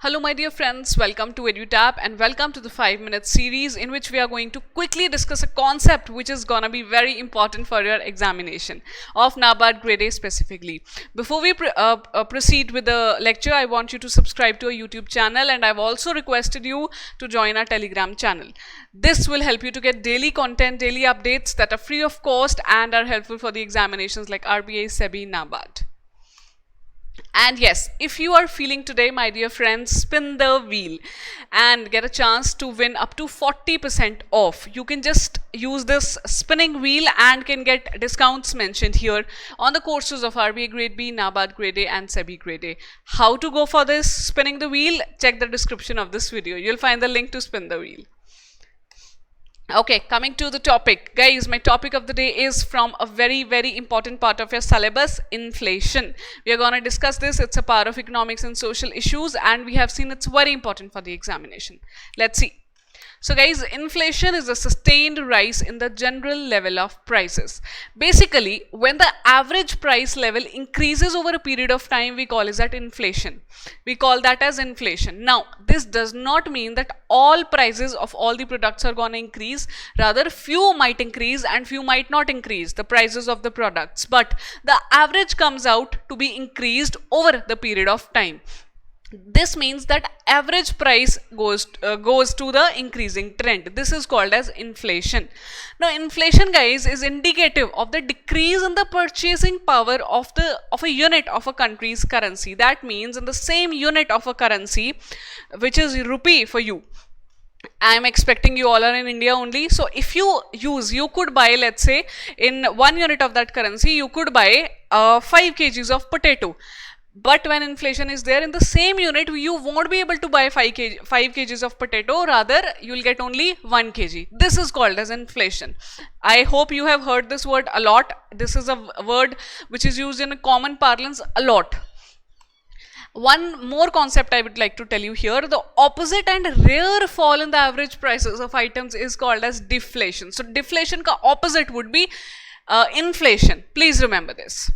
Hello my dear friends, welcome to EduTap and welcome to the 5-minute series in which we are going to quickly discuss a concept which is gonna be very important for your examination of NABARD Grade A specifically. Before we proceed with the lecture, I want you to subscribe to our YouTube channel and I've also requested you to join our Telegram channel. This will help you to get daily content, daily updates that are free of cost and are helpful for the examinations like RBI, SEBI, NABARD. And yes, if you are feeling today, my dear friends, spin the wheel and get a chance to win up to 40% off. You can just use this spinning wheel and can get discounts mentioned here on the courses of RBI Grade B, NABARD Grade A and SEBI Grade A. How to go for this spinning the wheel? Check the description of this video. You'll find the link to spin the wheel. Okay, coming to the topic, guys, my topic of the day is from a very important part of your syllabus, inflation. We are going to discuss this. It's a part of economics and social issues and we have seen it's very important for the examination. Let's see. So guys, inflation is a sustained rise in the general level of prices. Basically, when the average price level increases over a period of time, we call that inflation. We call that as inflation. Now, this does not mean that all prices of all the products are going to increase. Rather, few might increase and few might not increase the prices of the products. But the average comes out to be increased over the period of time. This means that average price goes to the increasing trend. This is called as inflation. Now, inflation, guys, is indicative of the decrease in the purchasing power of a unit of a country's currency. That means in the same unit of a currency, which is rupee for you. I am expecting you all are in India only. So if you could buy, let's say, in 1 unit of that currency, you could buy 5 kgs of potato. But when inflation is there in the same unit, you won't be able to buy 5 kgs of potato. Rather, you will get only 1 kg. This is called as inflation. I hope you have heard this word a lot. This is a word which is used in a common parlance a lot. One more concept I would like to tell you here. The opposite and rare fall in the average prices of items is called as deflation. So deflation ka opposite would be inflation. Please remember this.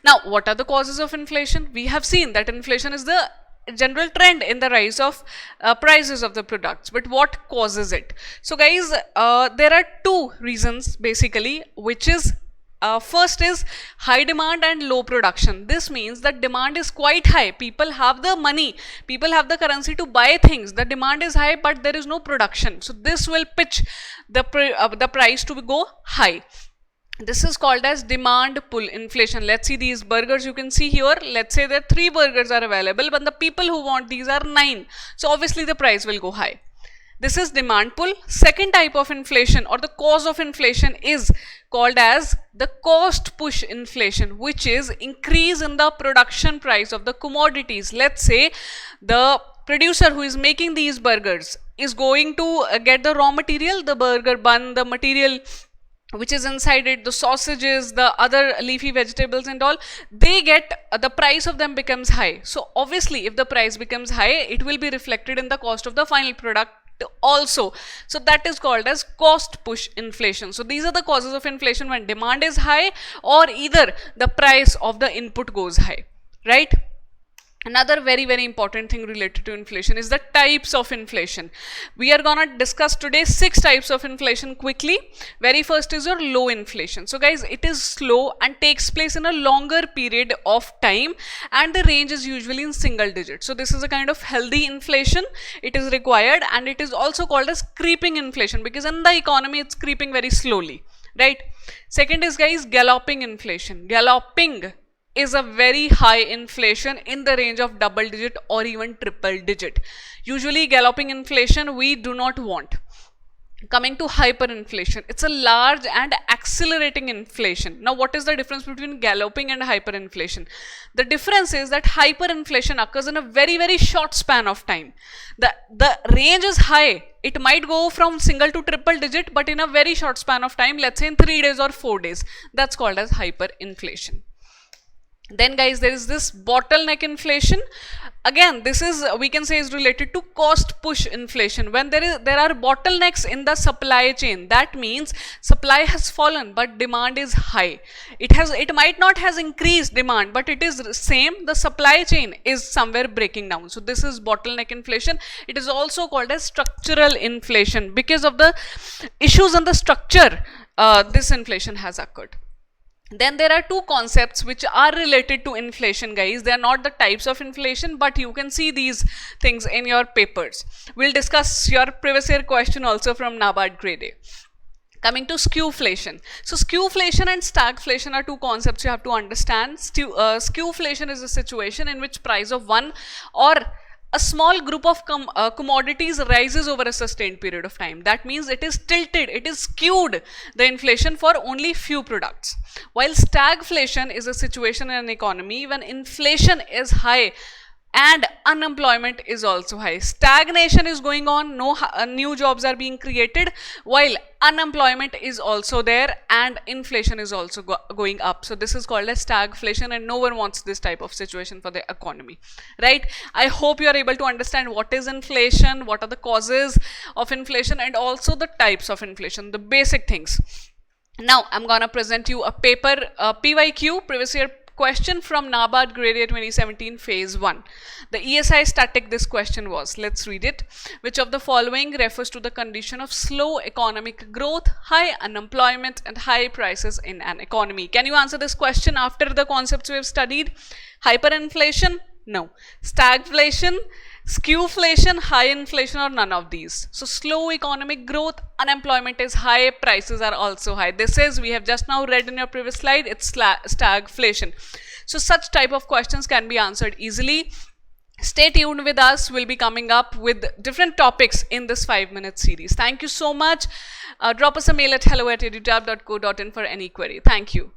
Now, what are the causes of inflation? We have seen that inflation is the general trend in the rise of prices of the products. But what causes it? So guys, there are two reasons basically, which is first is high demand and low production. This means that demand is quite high. People have the money, people have the currency to buy things. The demand is high, but there is no production. So this will pitch the price to go high. This is called as demand pull inflation. Let's see these burgers you can see here. Let's say that 3 burgers are available, but the people who want these are 9. So obviously the price will go high. This is demand pull. Second type of inflation or the cause of inflation is called as the cost push inflation, which is increase in the production price of the commodities. Let's say the producer who is making these burgers is going to get the raw material, the burger bun, the material which is inside it, the sausages, the other leafy vegetables and all, they get, the price of them becomes high. So obviously if the price becomes high, it will be reflected in the cost of the final product also. So that is called as cost push inflation. So these are the causes of inflation when demand is high or either the price of the input goes high, right? Another very important thing related to inflation is the types of inflation. We are gonna discuss today 6 types of inflation quickly. Very first is your low inflation. So guys, it is slow and takes place in a longer period of time and the range is usually in single digits. So this is a kind of healthy inflation. It is required and it is also called as creeping inflation because in the economy it's creeping very slowly, right? Second is, guys, galloping inflation. Galloping is a very high inflation in the range of double digit or even triple digit. Usually galloping inflation we do not want. Coming to hyperinflation, it's a large and accelerating inflation. Now what is the difference between galloping and hyperinflation? The difference is that hyperinflation occurs in a very short span of time. The range is high. It might go from single to triple digit, but in a very short span of time, let's say in 3 days or 4 days. That's called as hyperinflation. Then guys, there is this bottleneck inflation. Again, this is, we can say, is related to cost push inflation. When there are bottlenecks in the supply chain, that means supply has fallen but demand is high. It might not has increased demand, but it is same, the supply chain is somewhere breaking down. So this is bottleneck inflation. It is also called as structural inflation. Because of the issues in the structure, this inflation has occurred. Then there are two concepts which are related to inflation, guys. They are not the types of inflation, but you can see these things in your papers. We'll discuss your previous year question also from NABARD grade A. Coming to skewflation. So skewflation and stagflation are two concepts you have to understand. Skewflation is a situation in which price of one or a small group of commodities rises over a sustained period of time. That means it is tilted, it is skewed, the inflation for only few products. While stagflation is a situation in an economy when inflation is high and unemployment is also high. Stagnation is going on, no new jobs are being created, while unemployment is also there and inflation is also going up. So this is called as stagflation, and no one wants this type of situation for the economy, right? I hope you are able to understand what is inflation, what are the causes of inflation, and also the types of inflation, the basic things. Now I'm gonna present you a paper, PYQ, previous year question from NABARD grade A 2017 phase 1. The ESI static, this question was, let's read it. Which of the following refers to the condition of slow economic growth, high unemployment and high prices in an economy? Can you answer this question after the concepts we have studied? Hyperinflation? No. Stagflation, skewflation, high inflation, or none of these? So slow economic growth, unemployment is high, prices are also high. This is, we have just now read in your previous slide, it's stagflation. So such type of questions can be answered easily. Stay tuned with us. We'll be coming up with different topics in this 5-minute series. Thank you so much. Drop us a mail at hello@edutab.co.in for any query. Thank you.